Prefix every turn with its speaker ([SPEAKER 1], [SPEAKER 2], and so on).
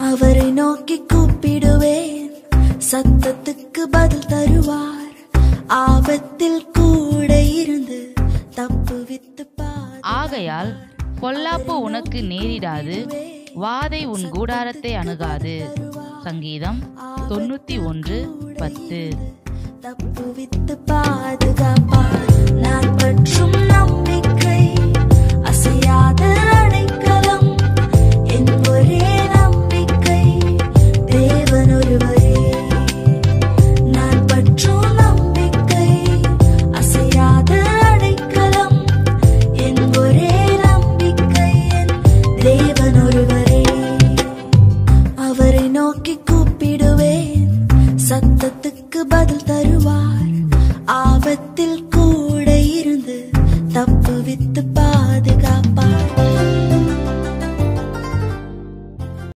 [SPEAKER 1] அவரை நோக்கி கூப்பிடுவேன், சத்தத்துக்கு பதில் தருவார். ஆபத்தில் கூட இருந்து தப்புவித்து
[SPEAKER 2] ஆகையால் பொல்லாப்பு உனக்கு நேரிடாது, வாதை உன் கூடாரத்தை அணுகாது. சங்கீதம் 91:10.
[SPEAKER 1] தப்புவித்து பாதுகாப்பார். நான் பற்றும் நம்பிக்கை அசையாத அடைக்கலம், என் ஒரே நம்பிக்கை தேவன் ஒருவரே. நான் பற்றும் நம்பிக்கை அசையாத அடைக்கலம், என் ஒரே நம்பிக்கை என் தேவன் ஒருவரே. அவரை நோக்கி